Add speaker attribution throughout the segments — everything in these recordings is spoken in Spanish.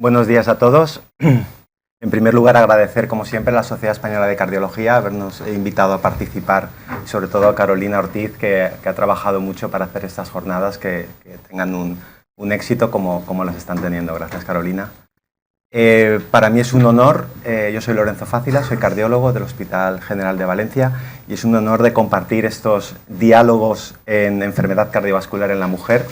Speaker 1: Buenos días a todos. En primer lugar, agradecer, como siempre, a la Sociedad Española de Cardiología habernos invitado a participar, y sobre todo a Carolina Ortiz, que ha trabajado mucho para hacer estas jornadas que tengan un éxito como las están teniendo. Gracias, Carolina. Para mí es un honor. Yo soy Lorenzo Fácila, soy cardiólogo del Hospital General de Valencia, y es un honor de compartir estos diálogos en enfermedad cardiovascular en la mujer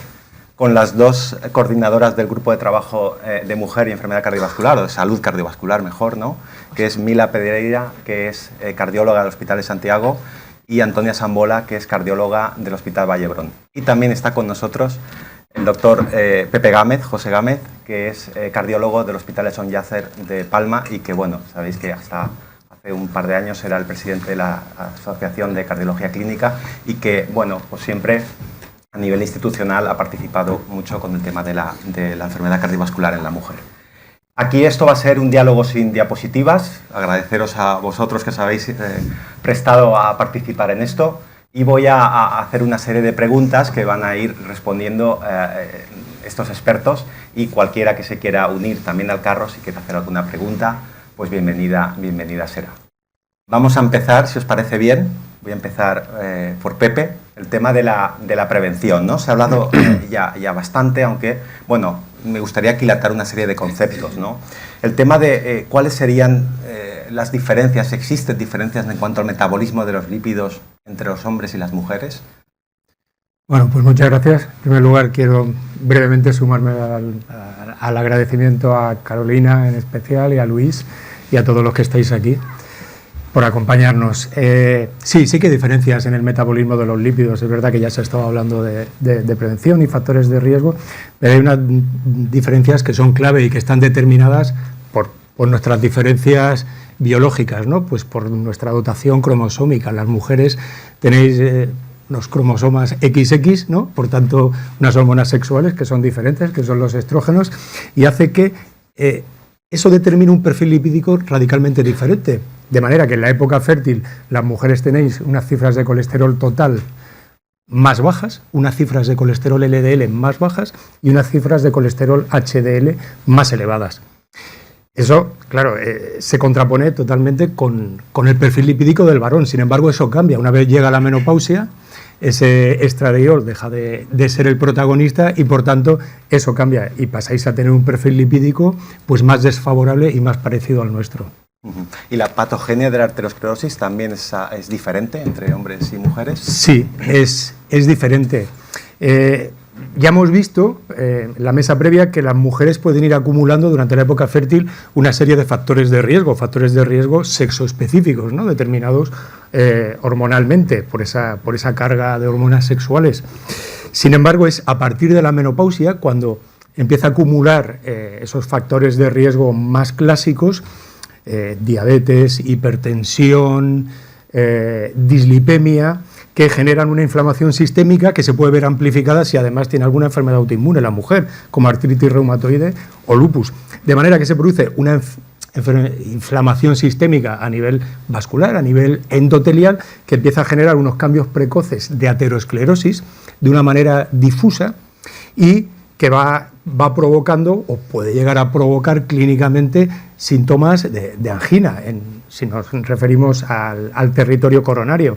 Speaker 1: con las dos coordinadoras del grupo de trabajo de mujer y enfermedad cardiovascular, o de salud cardiovascular mejor, ¿no? Que es Mila Pedreira, que es cardióloga del Hospital de Santiago, y Antonia Sambola, que es cardióloga del Hospital Vallebrón. Y también está con nosotros el doctor Pepe Gámez, José Gámez, que es cardiólogo del Hospital de Son Yacer de Palma, y que, bueno, sabéis que hasta hace un par de años era el presidente de la Asociación de Cardiología Clínica, y que, bueno, pues siempre a nivel institucional ha participado mucho con el tema de la enfermedad cardiovascular en la mujer. Aquí esto va a ser un diálogo sin diapositivas. Agradeceros a vosotros que os habéis prestado a participar en esto, y voy a hacer una serie de preguntas que van a ir respondiendo estos expertos, y cualquiera que se quiera unir también al carro, si quiere hacer alguna pregunta, pues bienvenida será. Vamos a empezar, si os parece bien. Voy a empezar por Pepe, el tema de la prevención, ¿no? Se ha hablado ya bastante, aunque, bueno, me gustaría aquilatar una serie de conceptos, ¿no? El tema de cuáles serían las diferencias, ¿existen diferencias en cuanto al metabolismo de los lípidos entre los hombres y las mujeres?
Speaker 2: Bueno, pues muchas gracias. En primer lugar, quiero brevemente sumarme al agradecimiento a Carolina en especial, y a Luis, y a todos los que estáis aquí, por acompañarnos. Sí que hay diferencias en el metabolismo de los lípidos. Es verdad que ya se ha estado hablando de prevención y factores de riesgo, pero hay unas diferencias que son clave y que están determinadas por nuestras diferencias biológicas, ¿no? Pues por nuestra dotación cromosómica. Las mujeres tenéis los cromosomas XX, ¿no? Por tanto, unas hormonas sexuales que son diferentes, que son los estrógenos, y hace que eso determine un perfil lipídico radicalmente diferente. De manera que en la época fértil las mujeres tenéis unas cifras de colesterol total más bajas, unas cifras de colesterol LDL más bajas y unas cifras de colesterol HDL más elevadas. Eso, claro, se contrapone totalmente con el perfil lipídico del varón. Sin embargo, eso cambia. Una vez llega la menopausia, ese estradiol deja de ser el protagonista, y por tanto eso cambia y pasáis a tener un perfil lipídico pues más desfavorable y más parecido al nuestro.
Speaker 1: ¿Y la patogenia de la arteriosclerosis también es diferente entre hombres y mujeres?
Speaker 2: Sí, es diferente. Ya hemos visto en la mesa previa que las mujeres pueden ir acumulando durante la época fértil una serie de factores de riesgo sexoespecíficos, ¿no? Determinados hormonalmente por esa carga de hormonas sexuales. Sin embargo, es a partir de la menopausia cuando empieza a acumular esos factores de riesgo más clásicos, diabetes, hipertensión, dislipemia, que generan una inflamación sistémica que se puede ver amplificada si además tiene alguna enfermedad autoinmune la mujer, como artritis reumatoide o lupus. De manera que se produce una inflamación sistémica a nivel vascular, a nivel endotelial, que empieza a generar unos cambios precoces de aterosclerosis de una manera difusa, y que va provocando o puede llegar a provocar clínicamente síntomas de angina, si nos referimos al territorio coronario.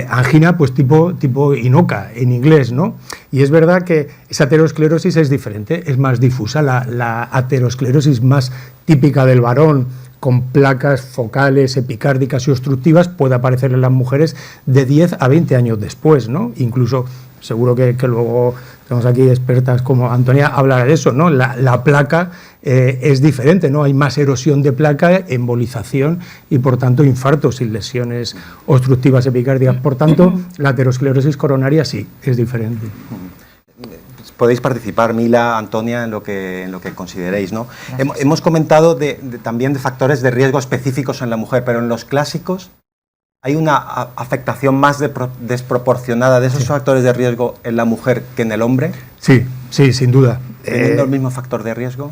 Speaker 2: Angina pues tipo INOCA en inglés, ¿no? Y es verdad que esa aterosclerosis es diferente, es más difusa. La aterosclerosis más típica del varón, con placas focales, epicárdicas y obstructivas, puede aparecer en las mujeres de 10 a 20 años después, ¿no? Incluso, seguro que luego tenemos aquí expertas como Antonia hablará de eso, ¿no? La placa es diferente, ¿no? Hay más erosión de placa, embolización y, por tanto, infartos y lesiones obstructivas epicárdicas. Por tanto, la aterosclerosis coronaria sí es diferente.
Speaker 1: Podéis participar, Mila, Antonia, en lo que consideréis, ¿no? Hemos comentado también de factores de riesgo específicos en la mujer, pero en los clásicos ¿hay una afectación más desproporcionada de esos factores de riesgo en la mujer que en el hombre?
Speaker 2: Sí, sin duda.
Speaker 1: ¿Teniendo el mismo factor de riesgo?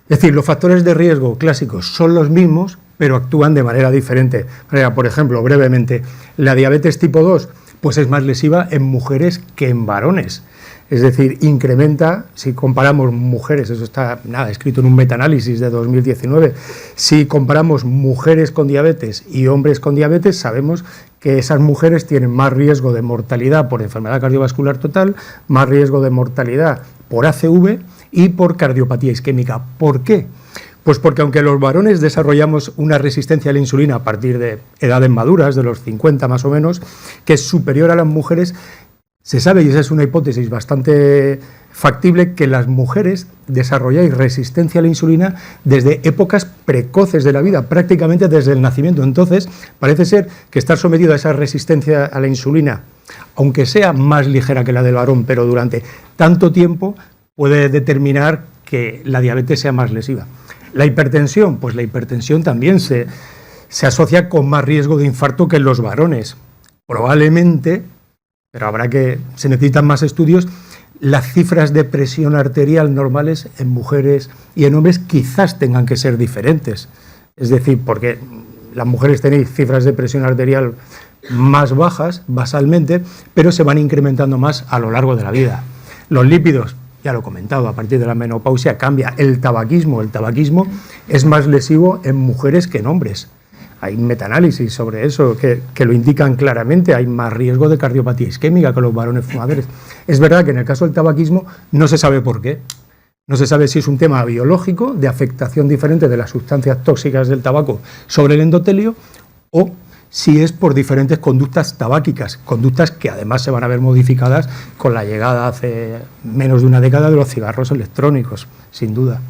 Speaker 2: Es decir, los factores de riesgo clásicos son los mismos, pero actúan de manera diferente. Por ejemplo, brevemente, la diabetes tipo 2 pues es más lesiva en mujeres que en varones. Es decir, incrementa, si comparamos mujeres, eso está escrito en un metaanálisis de 2019, si comparamos mujeres con diabetes y hombres con diabetes, sabemos que esas mujeres tienen más riesgo de mortalidad por enfermedad cardiovascular total, más riesgo de mortalidad por ACV y por cardiopatía isquémica. ¿Por qué? Pues porque aunque los varones desarrollamos una resistencia a la insulina a partir de edades maduras, de los 50 más o menos, que es superior a las mujeres, se sabe, y esa es una hipótesis bastante factible, que las mujeres desarrolláis resistencia a la insulina desde épocas precoces de la vida, prácticamente desde el nacimiento. Entonces, parece ser que estar sometido a esa resistencia a la insulina, aunque sea más ligera que la del varón, pero durante tanto tiempo, puede determinar que la diabetes sea más lesiva. La hipertensión, pues la hipertensión también se asocia con más riesgo de infarto que en los varones. Probablemente, pero se necesitan más estudios, las cifras de presión arterial normales en mujeres y en hombres quizás tengan que ser diferentes. Es decir, porque las mujeres tenéis cifras de presión arterial más bajas basalmente, pero se van incrementando más a lo largo de la vida. Los lípidos, ya lo he comentado, a partir de la menopausia cambia. El tabaquismo es más lesivo en mujeres que en hombres. Hay metaanálisis sobre eso que lo indican claramente. Hay más riesgo de cardiopatía isquémica que los varones fumadores. Es verdad que en el caso del tabaquismo no se sabe por qué. No se sabe si es un tema biológico, de afectación diferente de las sustancias tóxicas del tabaco sobre el endotelio, o si es por diferentes conductas tabáquicas, conductas que además se van a ver modificadas con la llegada hace menos de una década de los cigarros electrónicos, sin duda.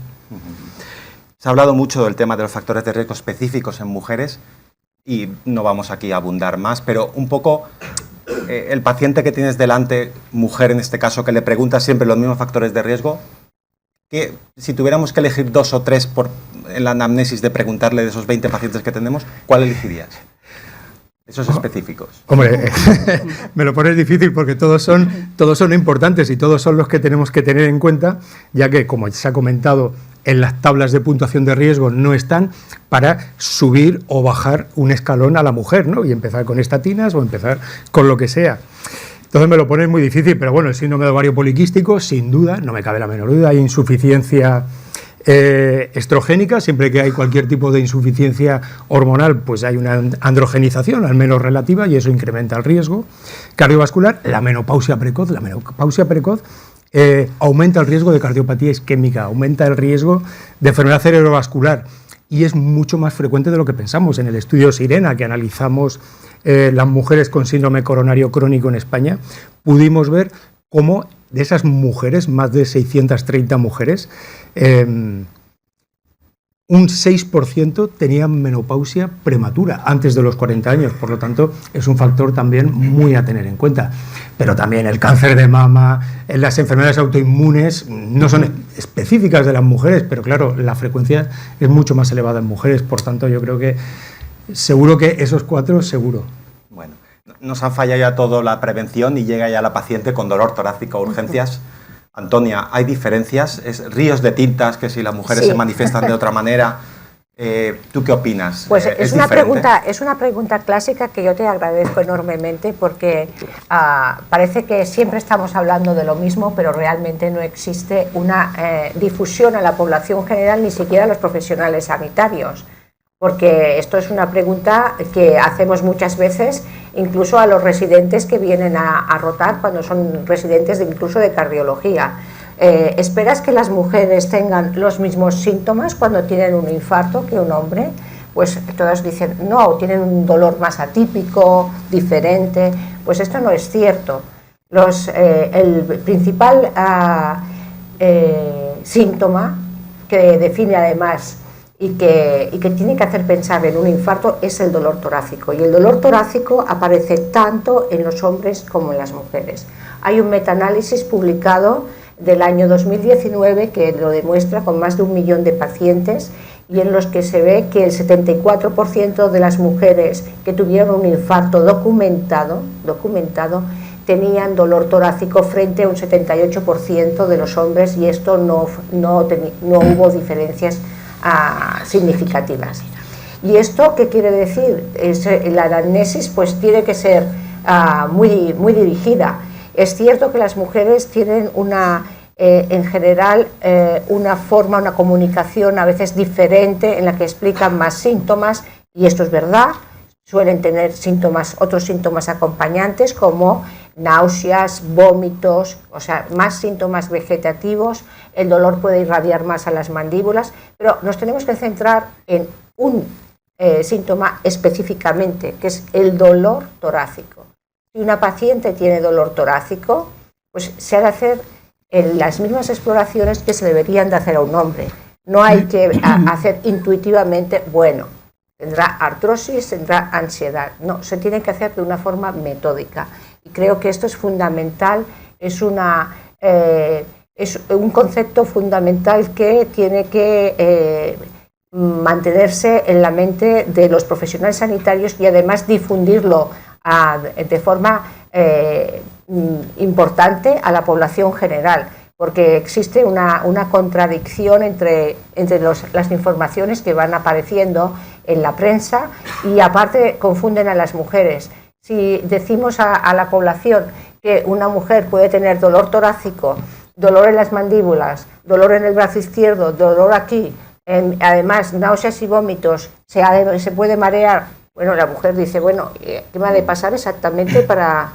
Speaker 1: Se ha hablado mucho del tema de los factores de riesgo específicos en mujeres y no vamos aquí a abundar más, pero un poco el paciente que tienes delante, mujer en este caso, que le pregunta siempre los mismos factores de riesgo, que si tuviéramos que elegir 2 o 3 en la anamnesis de preguntarle de esos 20 pacientes que tenemos, ¿cuál elegirías? Esos específicos.
Speaker 2: Hombre, me lo pones difícil porque todos son importantes y todos son los que tenemos que tener en cuenta, ya que, como se ha comentado, en las tablas de puntuación de riesgo no están para subir o bajar un escalón a la mujer, ¿no? Y empezar con estatinas o empezar con lo que sea. Entonces me lo pones muy difícil, pero bueno, el síndrome de ovario poliquístico, sin duda, no me cabe la menor duda, hay insuficiencia estrogénica. Siempre que hay cualquier tipo de insuficiencia hormonal, pues hay una androgenización, al menos relativa, y eso incrementa el riesgo. Cardiovascular, la menopausia precoz. La menopausia precoz aumenta el riesgo de cardiopatía isquémica, aumenta el riesgo de enfermedad cerebrovascular, y es mucho más frecuente de lo que pensamos. En el estudio Sirena, que analizamos las mujeres con síndrome coronario crónico en España, pudimos ver cómo de esas mujeres, más de 630 mujeres, un 6% tenían menopausia prematura antes de los 40 años, por lo tanto es un factor también muy a tener en cuenta. Pero también el cáncer de mama, las enfermedades autoinmunes no son específicas de las mujeres, pero claro, la frecuencia es mucho más elevada en mujeres, por tanto yo creo que seguro que esos 4, seguro.
Speaker 1: Bueno, nos ha fallado ya todo la prevención y llega ya la paciente con dolor torácico, urgencias. Antonia, ¿hay diferencias? ¿Es ríos de tintas que si las mujeres se manifiestan de otra manera? ¿Tú qué opinas?
Speaker 3: Pues es una pregunta clásica que yo te agradezco enormemente porque parece que siempre estamos hablando de lo mismo, pero realmente no existe una difusión a la población general, ni siquiera a los profesionales sanitarios. Porque esto es una pregunta que hacemos muchas veces, incluso a los residentes que vienen a rotar, cuando son residentes incluso de cardiología. ¿Esperas que las mujeres tengan los mismos síntomas cuando tienen un infarto que un hombre? Pues todas dicen, no, tienen un dolor más atípico, diferente. Pues esto no es cierto. El principal síntoma que define además y que tiene que hacer pensar en un infarto es el dolor torácico, y el dolor torácico aparece tanto en los hombres como en las mujeres. Hay un metaanálisis publicado del año 2019 que lo demuestra con más de 1 millón de pacientes, y en los que se ve que el 74% de las mujeres que tuvieron un infarto documentado tenían dolor torácico frente a un 78% de los hombres, y esto no hubo diferencias significativas. ¿Y esto qué quiere decir? La anamnesis pues tiene que ser muy dirigida, Es cierto que las mujeres tienen en general una forma, una comunicación a veces diferente en la que explican más síntomas, y esto es verdad. Suelen tener otros síntomas acompañantes como náuseas, vómitos, o sea, más síntomas vegetativos. El dolor puede irradiar más a las mandíbulas, pero nos tenemos que centrar en un síntoma específicamente, que es el dolor torácico. Si una paciente tiene dolor torácico, pues se ha de hacer las mismas exploraciones que se deberían de hacer a un hombre. No hay que hacer intuitivamente, bueno, tendrá artrosis, tendrá ansiedad. No, se tiene que hacer de una forma metódica. Y creo que esto es fundamental, es un concepto fundamental que tiene que mantenerse en la mente de los profesionales sanitarios y además difundirlo de forma importante a la población general, porque existe una contradicción entre las informaciones que van apareciendo en la prensa, y aparte confunden a las mujeres. Si decimos a la población que una mujer puede tener dolor torácico, dolor en las mandíbulas, dolor en el brazo izquierdo, dolor aquí, además náuseas y vómitos, se puede marear, bueno, la mujer dice, bueno, ¿qué me ha de pasar exactamente para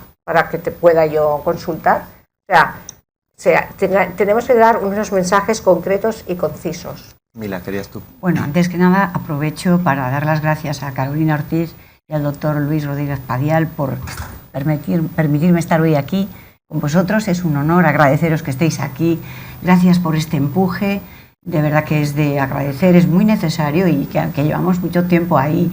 Speaker 3: que te pueda yo consultar? O sea, tenemos que dar unos mensajes concretos y concisos.
Speaker 1: Mila, ¿querías tú?
Speaker 4: Bueno, antes que nada aprovecho para dar las gracias a Carolina Ortiz y al doctor Luis Rodríguez Padial por permitirme estar hoy aquí con vosotros. Es un honor, agradeceros que estéis aquí. Gracias por este empuje. De verdad que es de agradecer, es muy necesario, y que llevamos mucho tiempo ahí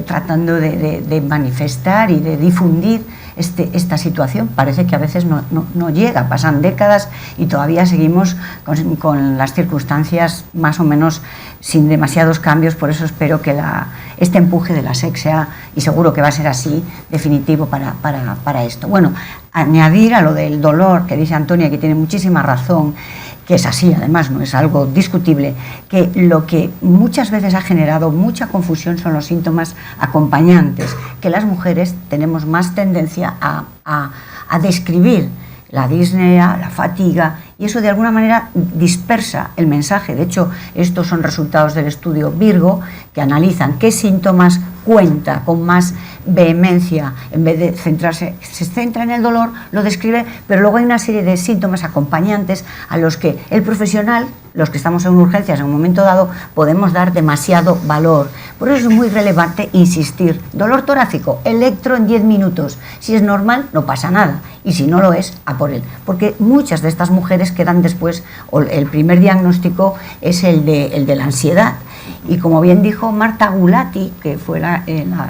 Speaker 4: tratando de manifestar y de difundir esta situación. Parece que a veces no llega, pasan décadas y todavía seguimos con las circunstancias más o menos sin demasiados cambios. Por eso espero que este empuje de la SEC sea, y seguro que va a ser así, definitivo para esto. Bueno, añadir a lo del dolor que dice Antonia, que tiene muchísima razón, que es así, además no es algo discutible, que lo que muchas veces ha generado mucha confusión son los síntomas acompañantes, que las mujeres tenemos más tendencia a describir la disnea, la fatiga, y eso de alguna manera dispersa el mensaje. De hecho, estos son resultados del estudio Virgo, que analizan qué síntomas cuenta con más vehemencia. En vez de centrarse, se centra en el dolor, lo describe, pero luego hay una serie de síntomas acompañantes a los que el profesional, los que estamos en urgencias en un momento dado, podemos dar demasiado valor. Por eso es muy relevante insistir. Dolor torácico, electro en 10 minutos. Si es normal, no pasa nada, y si no lo es, a por él. Porque muchas de estas mujeres quedan después, o el primer diagnóstico es el de la ansiedad. Y como bien dijo Marta Gulati, que fue,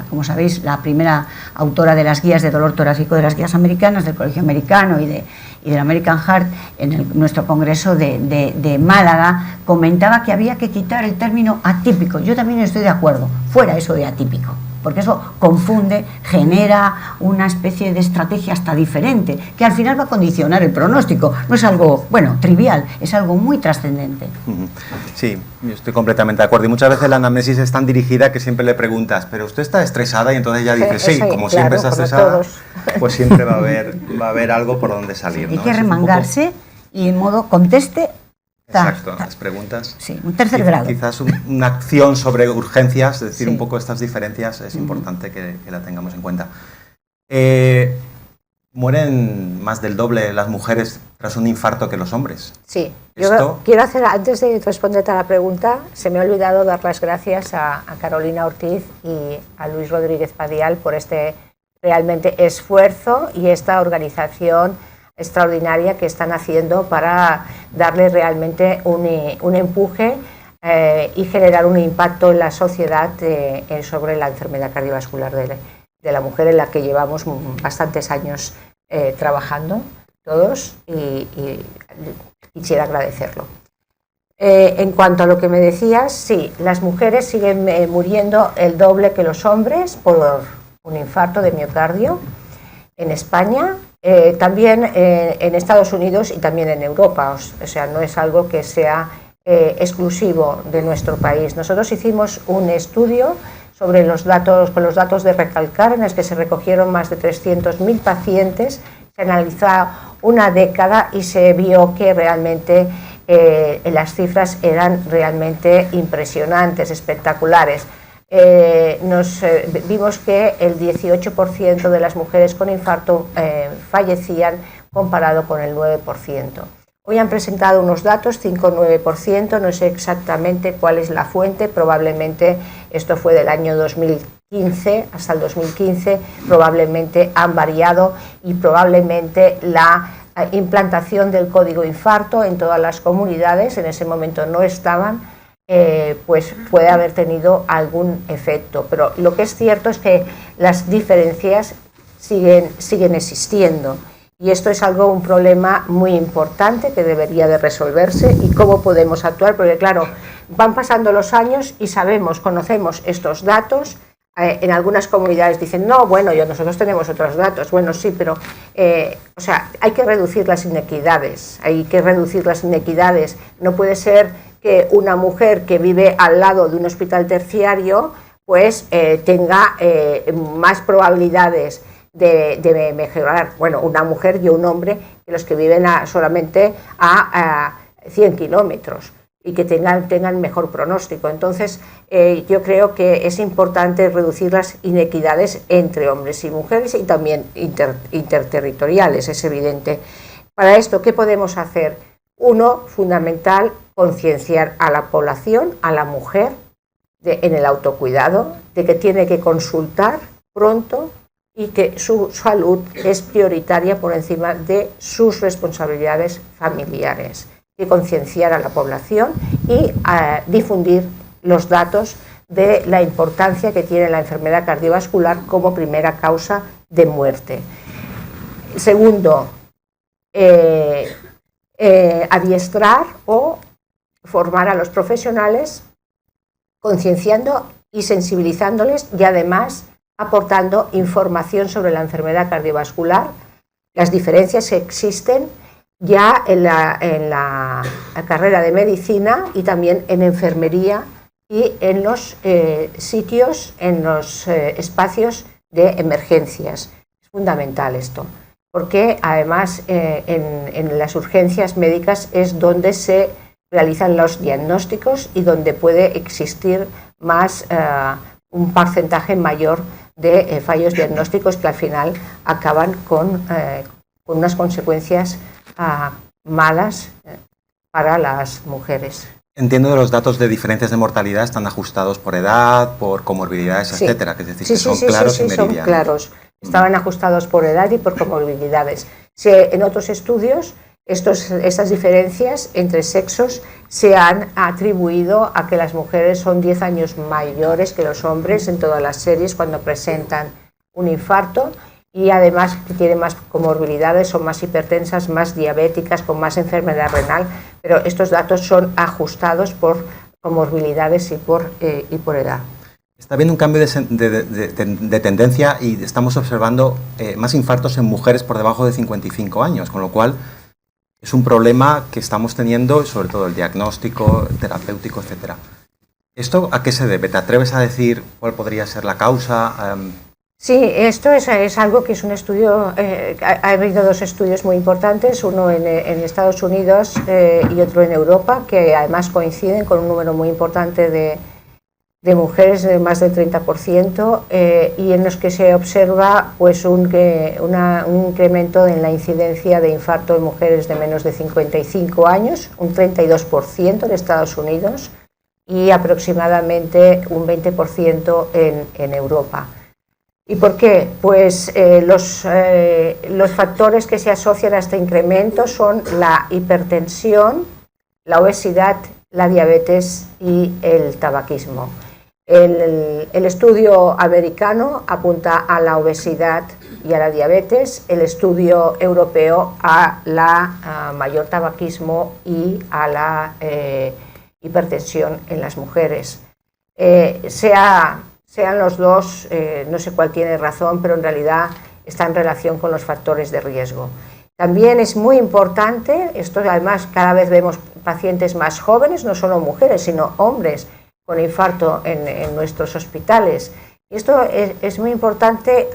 Speaker 4: como sabéis, la primera autora de las guías de dolor torácico, de las guías americanas, del Colegio Americano y del American Heart, en nuestro congreso de Málaga, comentaba que había que quitar el término atípico. Yo también estoy de acuerdo, fuera eso de atípico, porque eso confunde, genera una especie de estrategia hasta diferente, que al final va a condicionar el pronóstico. No es algo, bueno, trivial, es algo muy trascendente.
Speaker 1: Sí, yo estoy completamente de acuerdo. Y muchas veces la anamnesis es tan dirigida que siempre le preguntas, ¿pero usted está estresada? Y entonces ella dice, sí, como claro, siempre está estresada, pues siempre va a haber algo por donde salir, ¿no?
Speaker 4: Hay que remangarse y en modo conteste.
Speaker 1: Exacto, las preguntas.
Speaker 4: Sí, un tercer grado.
Speaker 1: Quizás una acción sobre urgencias, es decir, un poco estas diferencias, es importante que la tengamos en cuenta. ¿Mueren más del doble las mujeres tras un infarto que los hombres?
Speaker 3: Sí. Yo quiero hacer, antes de responderte a la pregunta, se me ha olvidado dar las gracias a Carolina Ortiz y a Luis Rodríguez Padial por este realmente esfuerzo y esta organización extraordinaria que están haciendo para darle realmente un empuje y generar un impacto en la sociedad sobre la enfermedad cardiovascular de la mujer, en la que llevamos bastantes años trabajando todos, y quisiera agradecerlo. En cuanto a lo que me decías, sí, las mujeres siguen muriendo el doble que los hombres por un infarto de miocardio en España. También en Estados Unidos y también en Europa, o sea, no es algo que sea exclusivo de nuestro país. Nosotros hicimos un estudio sobre con los datos de Recalcar, en el que se recogieron más de 300.000 pacientes se analizó una década y se vio que realmente las cifras eran realmente impresionantes, espectaculares. Vimos que el 18% de las mujeres con infarto fallecían comparado con el 9%. Hoy han presentado unos datos, 5-9%, no sé exactamente cuál es la fuente, probablemente esto fue del año 2015, hasta el 2015, probablemente han variado y probablemente la implantación del código infarto en todas las comunidades, en ese momento no estaban, pues puede haber tenido algún efecto. Pero lo que es cierto es que las diferencias siguen existiendo. Y esto es un problema muy importante que debería de resolverse y cómo podemos actuar, porque claro, van pasando los años y conocemos estos datos. En algunas comunidades dicen, no, bueno, nosotros tenemos otros datos. Bueno, sí, pero hay que reducir las inequidades, No puede ser que una mujer que vive al lado de un hospital terciario pues tenga más probabilidades de mejorar, una mujer y un hombre, que los que viven solamente a 100 kilómetros y que tengan mejor pronóstico. Entonces, yo creo que es importante reducir las inequidades entre hombres y mujeres y también interterritoriales, es evidente. Para esto, ¿qué podemos hacer? Uno, fundamental, concienciar a la población, a la mujer, en el autocuidado, de que tiene que consultar pronto y que su salud es prioritaria por encima de sus responsabilidades familiares. Y concienciar a la población y difundir los datos de la importancia que tiene la enfermedad cardiovascular como primera causa de muerte. Segundo, adiestrar o formar a los profesionales, concienciando y sensibilizándoles y además aportando información sobre la enfermedad cardiovascular, las diferencias que existen ya en la carrera de medicina y también en enfermería y en los sitios, en los espacios de emergencias. Es fundamental esto, porque además en las urgencias médicas es donde se realizan los diagnósticos y donde puede existir más un porcentaje mayor de fallos diagnósticos que al final acaban con unas consecuencias malas para las mujeres.
Speaker 1: Entiendo que los datos de diferencias de mortalidad están ajustados por edad, por comorbilidades,
Speaker 3: sí,
Speaker 1: etcétera, que es decir, que son claros y meridianos.
Speaker 3: Son claros. Estaban ajustados por edad y por comorbilidades. En otros estudios, estas diferencias entre sexos se han atribuido a que las mujeres son 10 años mayores que los hombres en todas las series cuando presentan un infarto y además que tienen más comorbilidades, son más hipertensas, más diabéticas, con más enfermedad renal, pero estos datos son ajustados por comorbilidades y por edad.
Speaker 1: Está habiendo un cambio de tendencia y estamos observando más infartos en mujeres por debajo de 55 años, con lo cual es un problema que estamos teniendo, sobre todo el diagnóstico, terapéutico, etcétera. ¿Esto a qué se debe? ¿Te atreves a decir cuál podría ser la causa?
Speaker 3: Sí, esto es algo que es un estudio, ha habido dos estudios muy importantes, uno en Estados Unidos y otro en Europa, que además coinciden con un número muy importante de mujeres, de más del 30%, y en los que se observa pues un incremento en la incidencia de infarto en mujeres de menos de 55 años, un 32% en Estados Unidos y aproximadamente un 20% en Europa. ¿Y por qué? Pues los factores que se asocian a este incremento son la hipertensión, la obesidad, la diabetes y el tabaquismo. El estudio americano apunta a la obesidad y a la diabetes, el estudio europeo a la mayor tabaquismo y a la hipertensión en las mujeres. Sean los dos, no sé cuál tiene razón, pero en realidad está en relación con los factores de riesgo. También es muy importante, esto además cada vez vemos pacientes más jóvenes, no solo mujeres, sino hombres con infarto en nuestros hospitales. Y esto es muy importante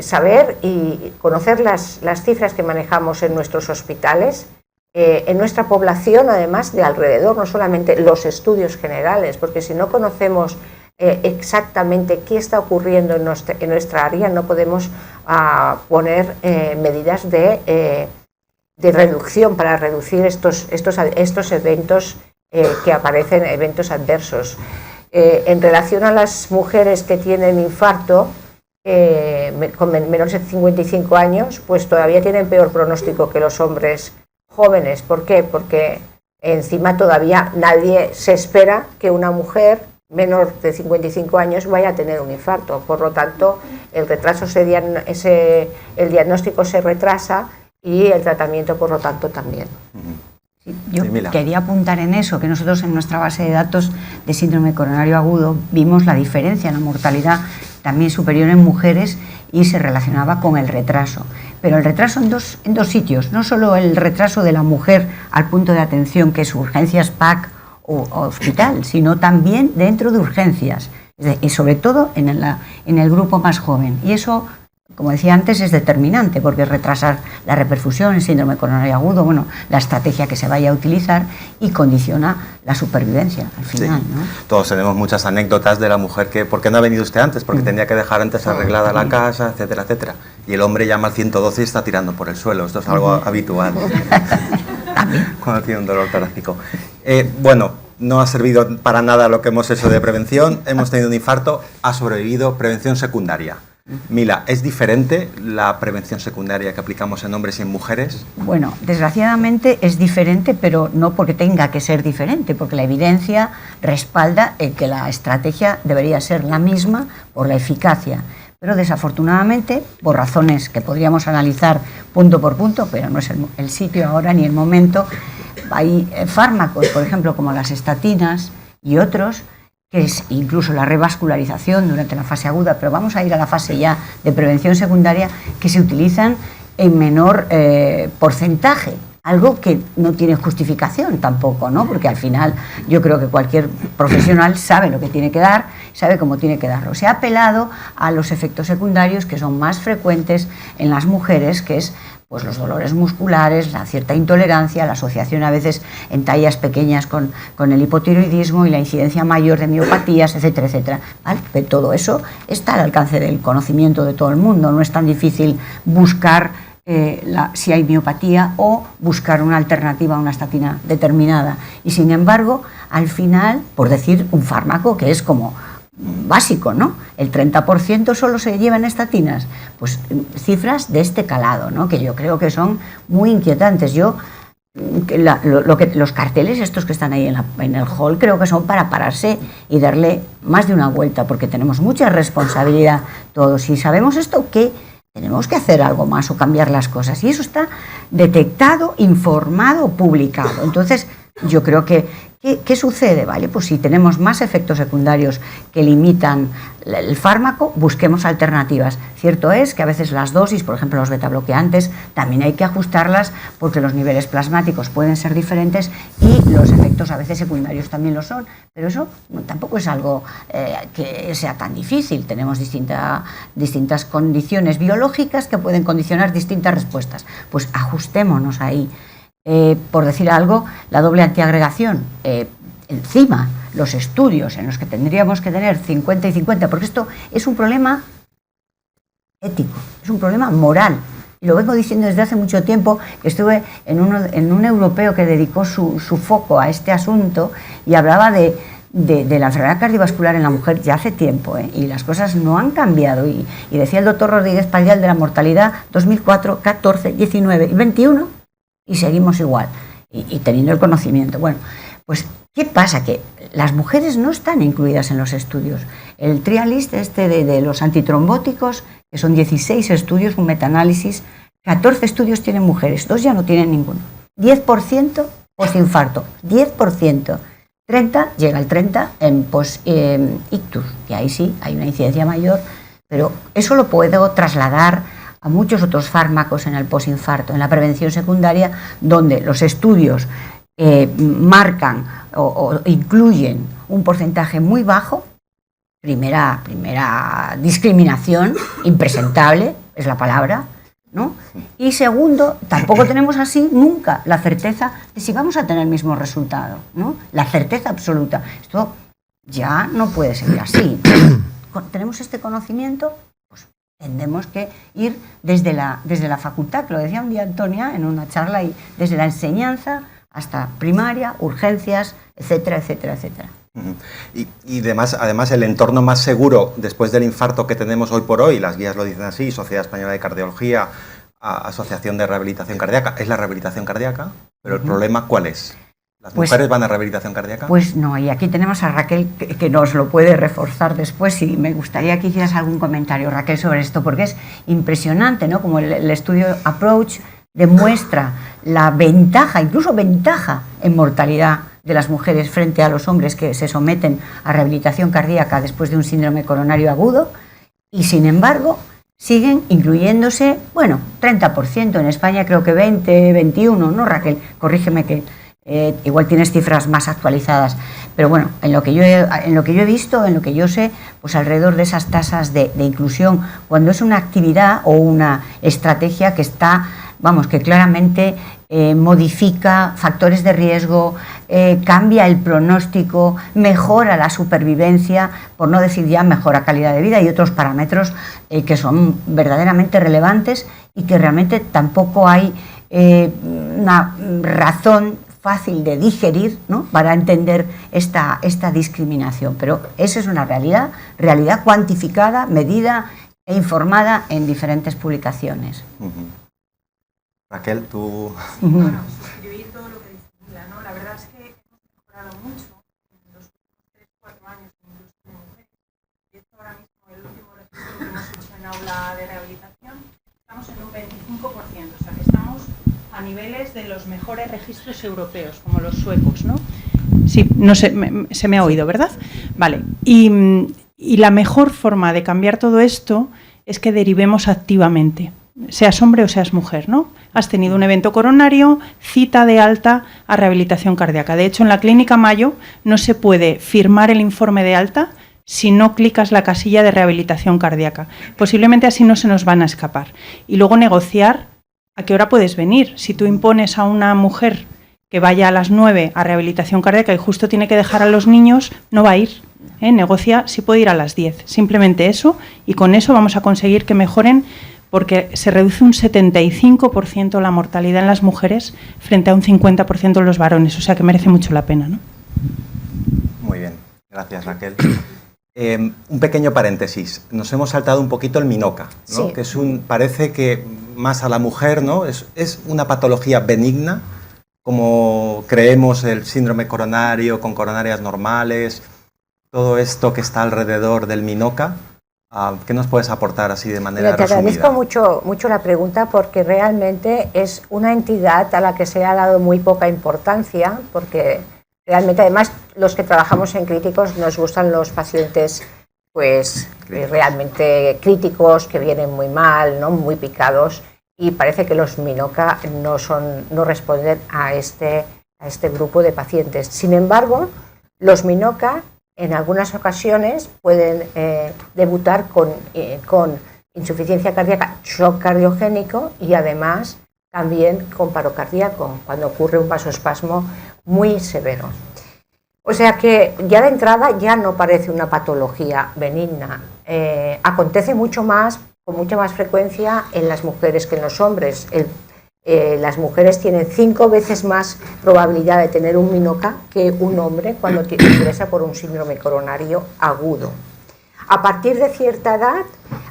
Speaker 3: saber y conocer las cifras que manejamos en nuestros hospitales, en nuestra población, además de alrededor, no solamente los estudios generales, porque si no conocemos exactamente qué está ocurriendo en nuestra área, no podemos poner medidas de reducción para reducir estos eventos que aparecen, eventos adversos. En relación a las mujeres que tienen infarto, con menos de 55 años, pues todavía tienen peor pronóstico que los hombres jóvenes. ¿Por qué? Porque encima todavía nadie se espera que una mujer menor de 55 años vaya a tener un infarto. Por lo tanto, el diagnóstico se retrasa y el tratamiento, por lo tanto, también.
Speaker 4: Sí, yo quería apuntar en eso, que nosotros en nuestra base de datos de síndrome coronario agudo vimos la diferencia en la mortalidad también superior en mujeres y se relacionaba con el retraso. Pero el retraso en dos sitios, no solo el retraso de la mujer al punto de atención, que es urgencias PAC o hospital, sino también dentro de urgencias, y sobre todo en el grupo más joven. Y eso, como decía antes, es determinante, porque retrasar la reperfusión, el síndrome coronario agudo, bueno, la estrategia que se vaya a utilizar y condiciona la supervivencia al final, ¿no?
Speaker 1: Todos tenemos muchas anécdotas de la mujer que, ¿por qué no ha venido usted antes? Porque tenía que dejar antes arreglada la casa, etcétera, etcétera. Y el hombre llama al 112 y está tirando por el suelo. Esto es algo habitual cuando tiene un dolor torácico. Bueno, no ha servido para nada lo que hemos hecho de prevención. Hemos tenido un infarto, ha sobrevivido. Prevención secundaria. Mila, ¿es diferente la prevención secundaria que aplicamos en hombres y en mujeres?
Speaker 4: Bueno, desgraciadamente es diferente, pero no porque tenga que ser diferente, porque la evidencia respalda que la estrategia debería ser la misma por la eficacia. Pero desafortunadamente, por razones que podríamos analizar punto por punto, pero no es el sitio ahora ni el momento, hay fármacos, por ejemplo, como las estatinas y otros, que es incluso la revascularización durante la fase aguda, pero vamos a ir a la fase ya de prevención secundaria, que se utilizan en menor porcentaje, algo que no tiene justificación tampoco, ¿no? Porque al final yo creo que cualquier profesional sabe lo que tiene que dar, sabe cómo tiene que darlo. Se ha apelado a los efectos secundarios que son más frecuentes en las mujeres, que es pues los dolores musculares, la cierta intolerancia, la asociación a veces en tallas pequeñas con el hipotiroidismo y la incidencia mayor de miopatías, etcétera, etcétera. ¿Vale? Pero todo eso está al alcance del conocimiento de todo el mundo. No es tan difícil buscar si hay miopatía o buscar una alternativa a una estatina determinada. Y sin embargo, al final, por decir un fármaco que es como básico, ¿no? El 30% solo se llevan estatinas. Pues cifras de este calado, ¿no? Que yo creo que son muy inquietantes. Los carteles estos que están ahí en el hall creo que son para pararse y darle más de una vuelta, porque tenemos mucha responsabilidad todos. Si sabemos esto, ¿qué? Tenemos que hacer algo más o cambiar las cosas. Y eso está detectado, informado, publicado. Entonces, yo creo que ¿qué sucede? ¿Vale? Pues si tenemos más efectos secundarios que limitan el fármaco, busquemos alternativas. Cierto es que a veces las dosis, por ejemplo los betabloqueantes, también hay que ajustarlas porque los niveles plasmáticos pueden ser diferentes y los efectos a veces secundarios también lo son. Pero eso tampoco es algo que sea tan difícil. Tenemos distintas condiciones biológicas que pueden condicionar distintas respuestas. Pues ajustémonos ahí. Por decir algo, la doble antiagregación, encima los estudios en los que tendríamos que tener 50 y 50, porque esto es un problema ético, es un problema moral. Y lo vengo diciendo desde hace mucho tiempo, que estuve en un europeo que dedicó su foco a este asunto y hablaba de la enfermedad cardiovascular en la mujer ya hace tiempo, y las cosas no han cambiado. Y decía el doctor Rodríguez Padial de la mortalidad 2004, 14, 19 y 21, y seguimos igual, y teniendo el conocimiento. Bueno, pues, ¿qué pasa? Que las mujeres no están incluidas en los estudios. El trialist de los antitrombóticos, que son 16 estudios, un metaanálisis, 14 estudios tienen mujeres, 2 ya no tienen ninguno. 10% postinfarto, 10%. 30, llega el 30 en post-ictus, que ahí sí hay una incidencia mayor, pero eso lo puedo trasladar a muchos otros fármacos en el posinfarto, en la prevención secundaria, donde los estudios marcan o incluyen un porcentaje muy bajo primera discriminación, impresentable, es la palabra, ¿no? Y segundo, tampoco tenemos así nunca la certeza de si vamos a tener el mismo resultado, ¿no? La certeza absoluta. Esto ya no puede seguir así. Tenemos este conocimiento, pues tendremos que ir desde la facultad, que lo decía un día Antonia en una charla, y desde la enseñanza hasta primaria, urgencias, etcétera, etcétera, etcétera.
Speaker 1: Y además el entorno más seguro después del infarto que tenemos hoy por hoy, las guías lo dicen así, Sociedad Española de Cardiología, Asociación de Rehabilitación Cardíaca, es la rehabilitación cardíaca, pero el problema ¿cuál es? ¿Las mujeres van a rehabilitación cardíaca?
Speaker 4: Pues no, y aquí tenemos a Raquel que nos lo puede reforzar después, y me gustaría que hicieras algún comentario, Raquel, sobre esto, porque es impresionante, ¿no? Como el estudio Approach demuestra la ventaja, incluso ventaja en mortalidad de las mujeres frente a los hombres que se someten a rehabilitación cardíaca después de un síndrome coronario agudo, y sin embargo siguen incluyéndose, 30%, en España creo que 20, 21, ¿no, Raquel? Corrígeme que igual tienes cifras más actualizadas, pero bueno, en lo que yo he visto, en lo que yo sé, pues alrededor de esas tasas de inclusión, cuando es una actividad o una estrategia que está, que claramente modifica factores de riesgo, cambia el pronóstico, mejora la supervivencia, por no decir ya mejora calidad de vida y otros parámetros que son verdaderamente relevantes y que realmente tampoco hay una razón fácil de digerir, ¿no?, para entender esta discriminación. Pero esa es una realidad cuantificada, medida e informada en diferentes publicaciones.
Speaker 1: Raquel, tú...
Speaker 5: Bueno, suscribir todo lo que dice Mila, ¿no? La verdad es que hemos mejorado mucho en los últimos 3-4 años en inclusión de mujeres. De hecho, ahora mismo el último registro que hemos hecho en aula de rehabilitación estamos en un 25%, o sea que estamos a niveles de los mejores registros europeos, como los suecos, ¿no? Sí, no sé, se me ha oído, ¿verdad? Vale, y la mejor forma de cambiar todo esto es que derivemos activamente, seas hombre o seas mujer, ¿no? Has tenido un evento coronario, cita de alta a rehabilitación cardíaca. De hecho, en la Clínica Mayo no se puede firmar el informe de alta si no clicas la casilla de rehabilitación cardíaca. Posiblemente así no se nos van a escapar. Y luego negociar a qué hora puedes venir. Si tú impones a una mujer que vaya a las 9 a rehabilitación cardíaca y justo tiene que dejar a los niños, no va a ir. Negocia si puede ir a las 10. Simplemente eso, y con eso vamos a conseguir que mejoren, porque se reduce un 75% la mortalidad en las mujeres frente a un 50% en los varones, o sea que merece mucho la pena, ¿no?
Speaker 1: Muy bien, gracias, Raquel. Un pequeño paréntesis, nos hemos saltado un poquito el MINOCA, ¿no?
Speaker 3: Sí.
Speaker 1: Que parece que más a la mujer, ¿no? Es una patología benigna, como creemos el síndrome coronario con coronarias normales, todo esto que está alrededor del MINOCA. ¿Qué nos puedes aportar así de manera resumida?
Speaker 3: Te agradezco mucho la pregunta, porque realmente es una entidad a la que se ha dado muy poca importancia, porque realmente, además, los que trabajamos en críticos nos gustan los pacientes pues realmente críticos, que vienen muy mal, ¿no?, muy picados, y parece que los MINOCA no responden a este grupo de pacientes. Sin embargo, los MINOCA en algunas ocasiones pueden debutar con insuficiencia cardíaca, shock cardiogénico, y además también con paro cardíaco, cuando ocurre un vasoespasmo muy severo. O sea que ya de entrada ya no parece una patología benigna. Acontece con mucha más frecuencia en las mujeres que en los hombres. Las mujeres tienen 5 veces más probabilidad de tener un MINOCA que un hombre cuando ingresa por un síndrome coronario agudo. A partir de cierta edad,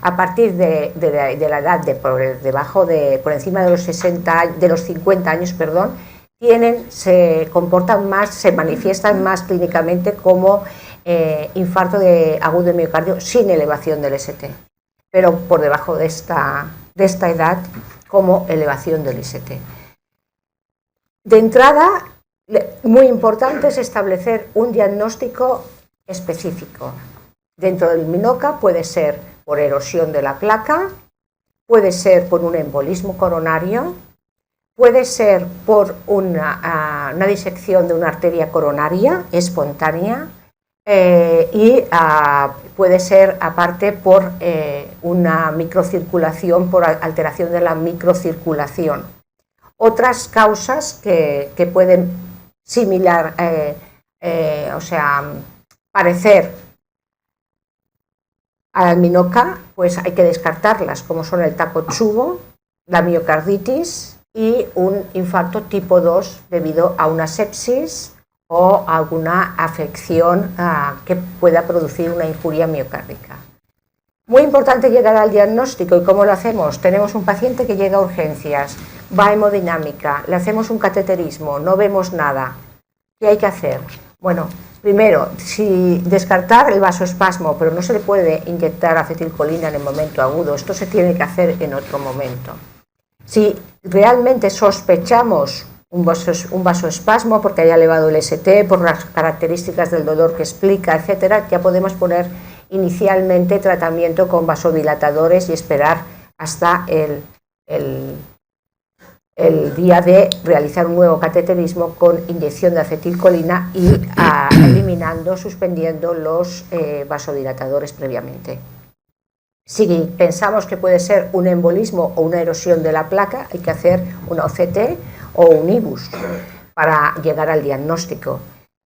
Speaker 3: a partir de la edad por encima de los 50 años, se comportan más, se manifiestan más clínicamente como infarto agudo de miocardio sin elevación del ST, pero por debajo de esta edad como elevación del ST. De entrada, muy importante es establecer un diagnóstico específico. Dentro del MINOCA puede ser por erosión de la placa, puede ser por un embolismo coronario, puede ser por una disección de una arteria coronaria espontánea, y puede ser aparte por una microcirculación, por alteración de la microcirculación. Otras causas que pueden similar, parecer a la alminoca, pues hay que descartarlas, como son el Takotsubo, la miocarditis y un infarto tipo 2 debido a una sepsis o alguna afección que pueda producir una injuria miocárdica. Muy importante llegar al diagnóstico. ¿Y cómo lo hacemos? Tenemos un paciente que llega a urgencias, va a hemodinámica, le hacemos un cateterismo, no vemos nada. ¿Qué hay que hacer? Bueno, primero, si descartar el vasoespasmo, pero no se le puede inyectar acetilcolina en el momento agudo, esto se tiene que hacer en otro momento. Si realmente sospechamos un vasoespasmo porque haya elevado el ST, por las características del dolor que explica, etcétera, ya podemos poner inicialmente tratamiento con vasodilatadores y esperar hasta el día de realizar un nuevo cateterismo con inyección de acetilcolina y eliminando, suspendiendo los vasodilatadores previamente. Si pensamos que puede ser un embolismo o una erosión de la placa, hay que hacer una OCT o un IBUS para llegar al diagnóstico.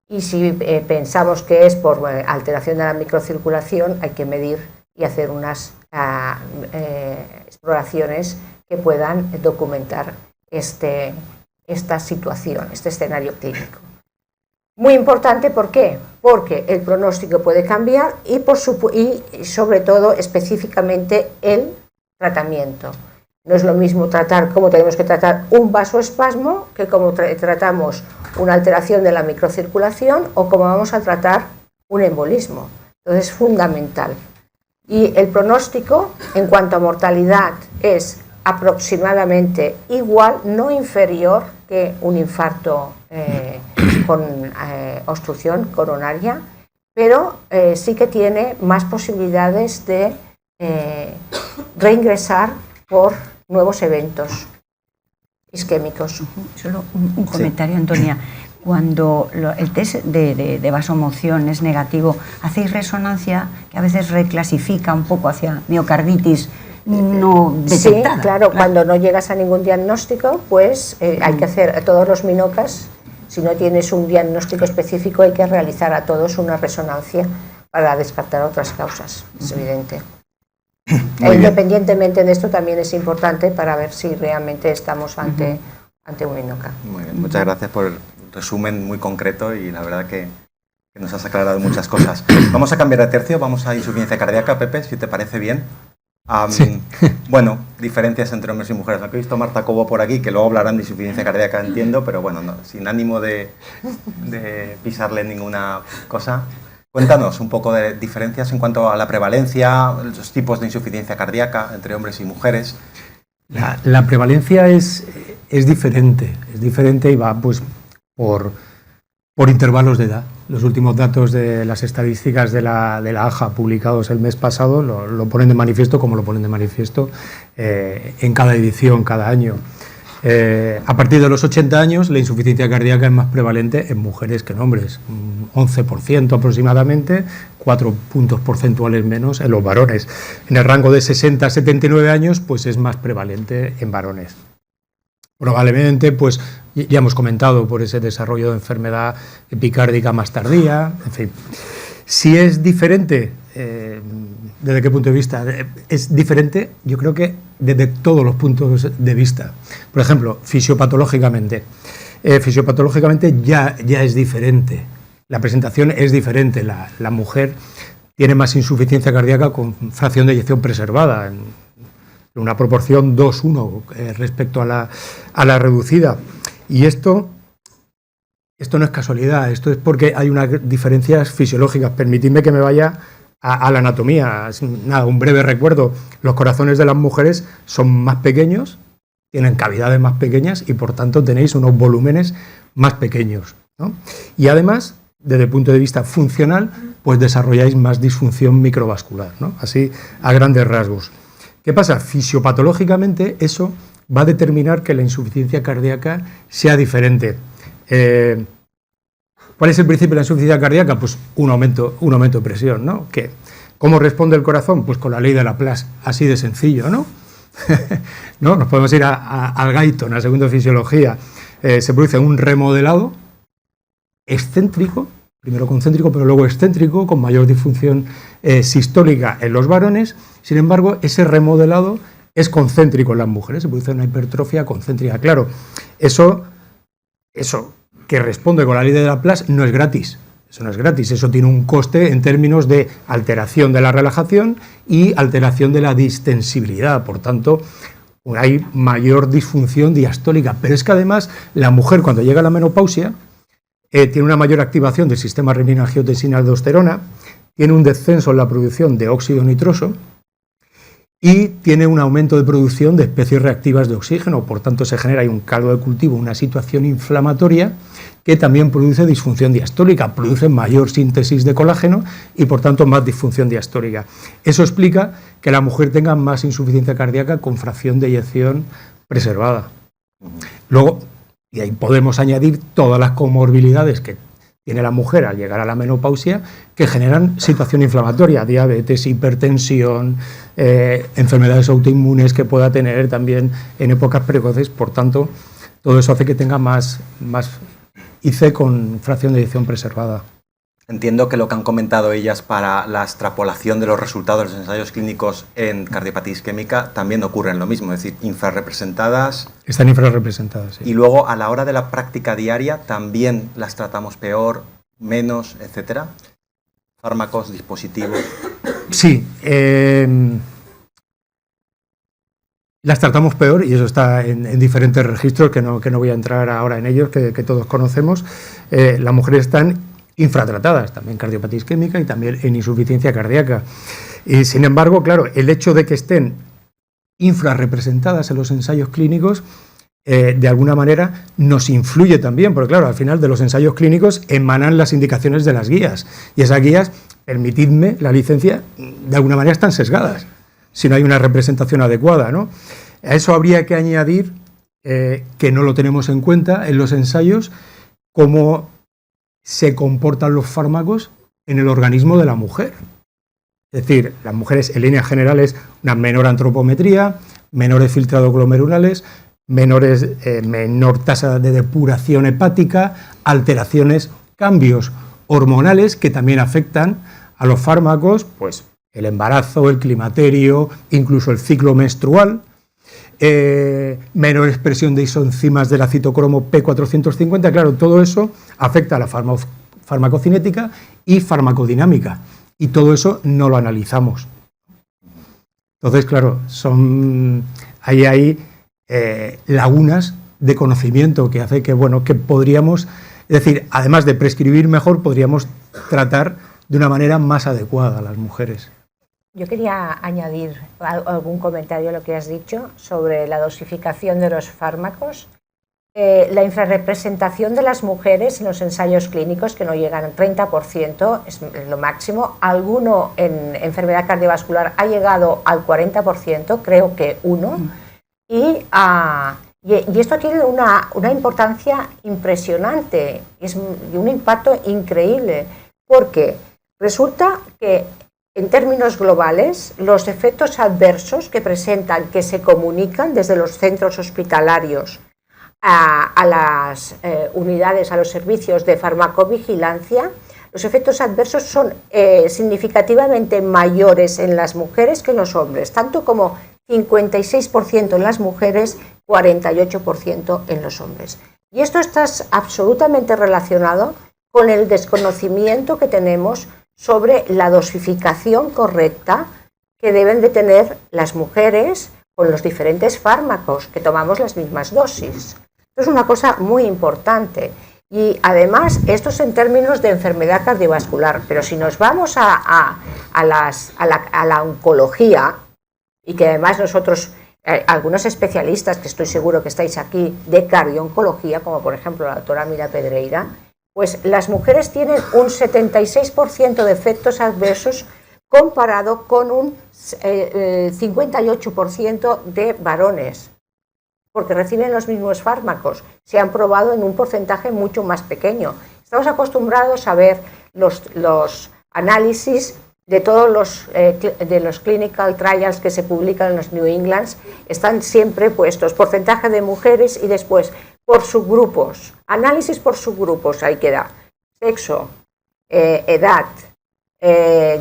Speaker 3: Y si pensamos que es por alteración de la microcirculación, hay que medir y hacer unas exploraciones que puedan documentar esta situación, este escenario clínico. Muy importante, ¿por qué? Porque el pronóstico puede cambiar y sobre todo específicamente el tratamiento. No es lo mismo tratar como tenemos que tratar un vasoespasmo que como tratamos una alteración de la microcirculación o como vamos a tratar un embolismo. Entonces es fundamental. Y el pronóstico en cuanto a mortalidad es aproximadamente igual, no inferior que un infarto con obstrucción coronaria, pero sí que tiene más posibilidades de reingresar por nuevos eventos isquémicos.
Speaker 4: Solo un comentario, Antonia. Cuando el test de vasomoción es negativo, ¿hacéis resonancia que a veces reclasifica un poco hacia miocarditis no detectada?
Speaker 3: Sí, claro, cuando no llegas a ningún diagnóstico, pues hay que hacer a todos los minocas. Si no tienes un diagnóstico específico, hay que realizar a todos una resonancia para descartar otras causas, es evidente. Independientemente de esto, también es importante para ver si realmente estamos ante un minoca.
Speaker 1: Muy bien, muchas gracias por el resumen muy concreto y la verdad que nos has aclarado muchas cosas. Vamos a cambiar de tercio, vamos a insuficiencia cardíaca, Pepe, si te parece bien.
Speaker 2: Sí.
Speaker 1: Bueno, diferencias entre hombres y mujeres. Aunque he visto a Marta Cobo por aquí, que luego hablarán de insuficiencia cardíaca, entiendo, pero bueno, no, sin ánimo de pisarle ninguna cosa. Cuéntanos un poco de diferencias en cuanto a la prevalencia, los tipos de insuficiencia cardíaca entre hombres y mujeres.
Speaker 2: La prevalencia es diferente y va pues por intervalos de edad. Los últimos datos de las estadísticas de la AJA publicados el mes pasado lo ponen de manifiesto, como lo ponen de manifiesto en cada edición, cada año. A partir de los 80 años, la insuficiencia cardíaca es más prevalente en mujeres que en hombres, un 11% aproximadamente, 4 puntos porcentuales menos en los varones. En el rango de 60 a 79 años, pues es más prevalente en varones. Probablemente, pues ya hemos comentado, por ese desarrollo de enfermedad epicárdica más tardía, en fin. Si es diferente, ¿desde qué punto de vista? Es diferente, yo creo que desde todos los puntos de vista. Por ejemplo, fisiopatológicamente. Fisiopatológicamente ya es diferente. La presentación es diferente. La mujer tiene más insuficiencia cardíaca con fracción de eyección preservada, en una proporción 2:1 respecto a la reducida. Y esto no es casualidad, esto es porque hay unas diferencias fisiológicas. Permitidme que me vaya a la anatomía. Nada, un breve recuerdo. Los corazones de las mujeres son más pequeños, tienen cavidades más pequeñas y por tanto tenéis unos volúmenes más pequeños, ¿no? Y además, desde el punto de vista funcional, pues desarrolláis más disfunción microvascular, ¿no? Así, a grandes rasgos. ¿Qué pasa? Fisiopatológicamente eso va a determinar que la insuficiencia cardíaca sea diferente. ¿Cuál es el principio de la insuficiencia cardíaca? Pues un aumento de presión, ¿no? ¿Cómo responde el corazón? Pues con la ley de Laplace, así de sencillo, ¿no? ¿No? Nos podemos ir al Guyton, al segundo de fisiología. Se produce un remodelado excéntrico, primero concéntrico, pero luego excéntrico, con mayor disfunción sistólica en los varones. Sin embargo, ese remodelado es concéntrico en las mujeres, se produce una hipertrofia concéntrica. Claro, eso que responde con la ley de Laplace no es gratis. Eso no es gratis, eso tiene un coste en términos de alteración de la relajación y alteración de la distensibilidad. Por tanto, hay mayor disfunción diastólica. Pero es que además la mujer, cuando llega a la menopausia, tiene una mayor activación del sistema renina-angiotensina-aldosterona, tiene un descenso en la producción de óxido nitroso y tiene un aumento de producción de especies reactivas de oxígeno. Por tanto, se genera ahí un caldo de cultivo, una situación inflamatoria que también produce disfunción diastólica, produce mayor síntesis de colágeno y, por tanto, más disfunción diastólica. Eso explica que la mujer tenga más insuficiencia cardíaca con fracción de eyección preservada. Luego, y ahí podemos añadir todas las comorbilidades que tiene la mujer al llegar a la menopausia que generan situación inflamatoria, diabetes, hipertensión, enfermedades autoinmunes que pueda tener también en épocas precoces. Por tanto, todo eso hace que tenga más IC con fracción de eyección preservada.
Speaker 1: Entiendo que lo que han comentado ellas para la extrapolación de los resultados de los ensayos clínicos en cardiopatía isquémica también ocurre en lo mismo, es decir, infrarrepresentadas.
Speaker 2: Están infrarrepresentadas, sí.
Speaker 1: Y luego, a la hora de la práctica diaria, también las tratamos peor, menos, etcétera. Fármacos, dispositivos.
Speaker 2: Sí, las tratamos peor y eso está en diferentes registros que no voy a entrar ahora en ellos, que todos conocemos. Las mujeres están infratratadas, también cardiopatía isquémica y también en insuficiencia cardíaca. Y sin embargo, claro, el hecho de que estén infrarrepresentadas en los ensayos clínicos de alguna manera nos influye también, porque claro, al final de los ensayos clínicos emanan las indicaciones de las guías y esas guías, permitidme la licencia, de alguna manera están sesgadas si no hay una representación adecuada, ¿no? A eso habría que añadir que no lo tenemos en cuenta en los ensayos, cómo se comportan los fármacos en el organismo de la mujer. Es decir, las mujeres en líneas generales una menor antropometría, menores filtrados glomerulales, menor tasa de depuración hepática, alteraciones, cambios hormonales que también afectan a los fármacos, pues el embarazo, el climaterio, incluso el ciclo menstrual, menor expresión de isoenzimas de la citocromo P450, claro, todo eso afecta a la farmacocinética y farmacodinámica, y todo eso no lo analizamos. Entonces, claro, hay lagunas de conocimiento que hace que, bueno, que podríamos, es decir, además de prescribir mejor, podríamos tratar de una manera más adecuada a las mujeres.
Speaker 3: Yo quería añadir algún comentario a lo que has dicho sobre la dosificación de los fármacos. La infrarrepresentación de las mujeres en los ensayos clínicos, que no llegan al 30%, es lo máximo. Alguno en enfermedad cardiovascular ha llegado al 40%, creo que uno. Y esto tiene una importancia impresionante y un impacto increíble, porque resulta que en términos globales, los efectos adversos que presentan, que se comunican desde los centros hospitalarios a las unidades, a los servicios de farmacovigilancia, los efectos adversos son significativamente mayores en las mujeres que en los hombres, tanto como 56% en las mujeres, 48% en los hombres. Y esto está absolutamente relacionado con el desconocimiento que tenemos sobre la dosificación correcta que deben de tener las mujeres con los diferentes fármacos, que tomamos las mismas dosis. Esto es una cosa muy importante. Y además, esto es en términos de enfermedad cardiovascular, pero si nos vamos a la oncología, y que además nosotros, algunos especialistas, que estoy seguro que estáis aquí, de cardio-oncología, como por ejemplo la doctora Mira Pedreira, pues las mujeres tienen un 76% de efectos adversos comparado con un 58% de varones, porque reciben los mismos fármacos. Se han probado en un porcentaje mucho más pequeño. Estamos acostumbrados a ver los análisis de todos los clinical trials que se publican en los New Englands, están siempre puestos porcentaje de mujeres y después por subgrupos, análisis por subgrupos, ahí queda, sexo, edad,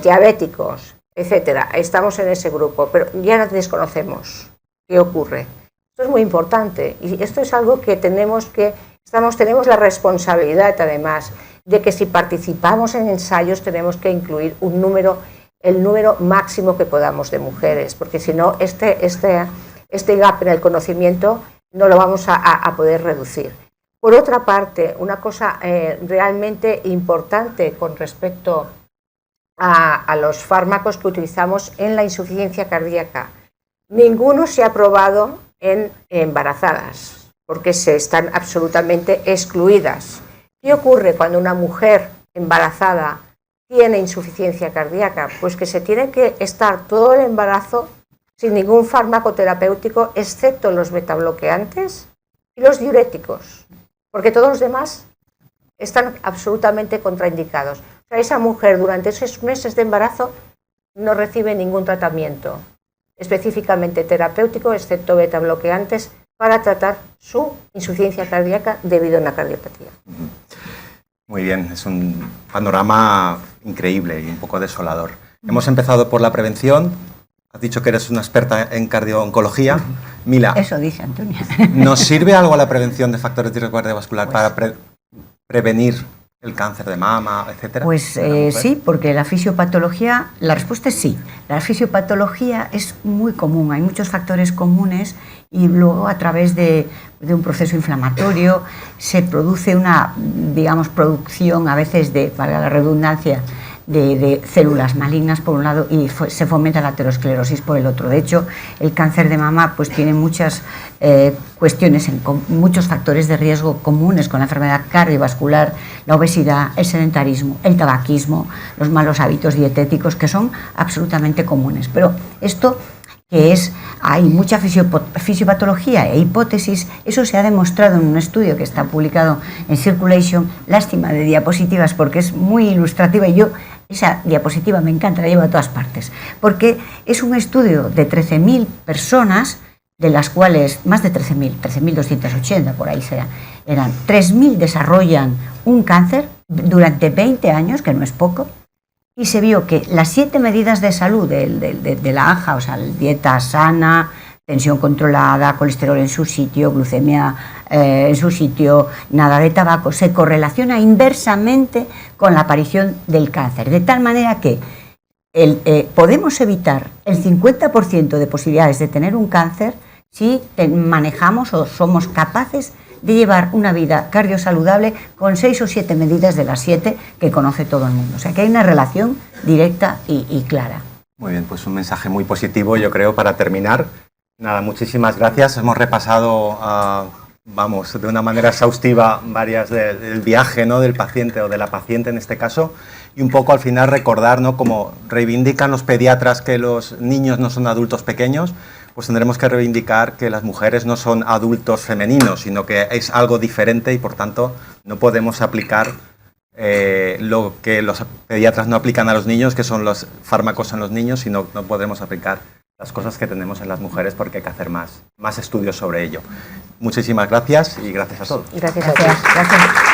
Speaker 3: diabéticos, etcétera. Estamos en ese grupo, pero ya desconocemos qué ocurre. Esto es muy importante y esto es algo que tenemos la responsabilidad además de que si participamos en ensayos tenemos que incluir el número máximo que podamos de mujeres, porque si no este gap en el conocimiento no lo vamos a poder reducir. Por otra parte, una cosa realmente importante con respecto a los fármacos que utilizamos en la insuficiencia cardíaca, ninguno se ha probado en embarazadas, porque se están absolutamente excluidas. ¿Qué ocurre cuando una mujer embarazada tiene insuficiencia cardíaca? Pues que se tiene que estar todo el embarazo sin ningún fármaco terapéutico, excepto los betabloqueantes y los diuréticos, porque todos los demás están absolutamente contraindicados. O sea, esa mujer durante esos meses de embarazo no recibe ningún tratamiento específicamente terapéutico, excepto betabloqueantes, para tratar su insuficiencia cardíaca debido a una cardiopatía.
Speaker 1: Muy bien, es un panorama increíble y un poco desolador. Hemos empezado por la prevención. Has dicho que eres una experta en cardio-oncología. Mila,
Speaker 4: eso dice Antonia.
Speaker 1: ¿Nos sirve algo la prevención de factores de riesgo cardiovascular para prevenir el cáncer de mama, etcétera?
Speaker 4: Pues sí, porque la fisiopatología, la respuesta es sí. La fisiopatología es muy común, hay muchos factores comunes y luego a través de un proceso inflamatorio se produce una, digamos, producción a veces para la redundancia, de células malignas por un lado y se fomenta la aterosclerosis por el otro. De hecho, el cáncer de mama pues tiene muchas cuestiones, muchos factores de riesgo comunes con la enfermedad cardiovascular, la obesidad, el sedentarismo, el tabaquismo, los malos hábitos dietéticos, que son absolutamente comunes. Pero esto hay mucha fisiopatología e hipótesis, eso se ha demostrado en un estudio que está publicado en Circulation. Lástima de diapositivas porque es muy ilustrativa y esa diapositiva me encanta, la llevo a todas partes, porque es un estudio de 13.000 personas, de las cuales más de 13.280 por ahí eran 3.000 desarrollan un cáncer durante 20 años, que no es poco. Y se vio que las 7 medidas de salud de la AJA, o sea, dieta sana, tensión controlada, colesterol en su sitio, glucemia en su sitio, nada de tabaco, se correlaciona inversamente con la aparición del cáncer. De tal manera que podemos evitar el 50% de posibilidades de tener un cáncer si manejamos o somos capaces de llevar una vida cardiosaludable con 6 o 7 medidas de las 7 que conoce todo el mundo. O sea que hay una relación directa y clara.
Speaker 1: Muy bien, pues un mensaje muy positivo, yo creo, para terminar. Nada, muchísimas gracias. Hemos repasado, de una manera exhaustiva varias del viaje, ¿no?, del paciente o de la paciente en este caso, y un poco al final recordar, ¿no?, como reivindican los pediatras que los niños no son adultos pequeños, pues tendremos que reivindicar que las mujeres no son adultos femeninos, sino que es algo diferente y por tanto no podemos aplicar lo que los pediatras no aplican a los niños, que son los fármacos en los niños, sino no podemos aplicar las cosas que tenemos en las mujeres porque hay que hacer más estudios sobre ello. Muchísimas gracias y gracias a todos.
Speaker 3: Gracias a todos. Gracias.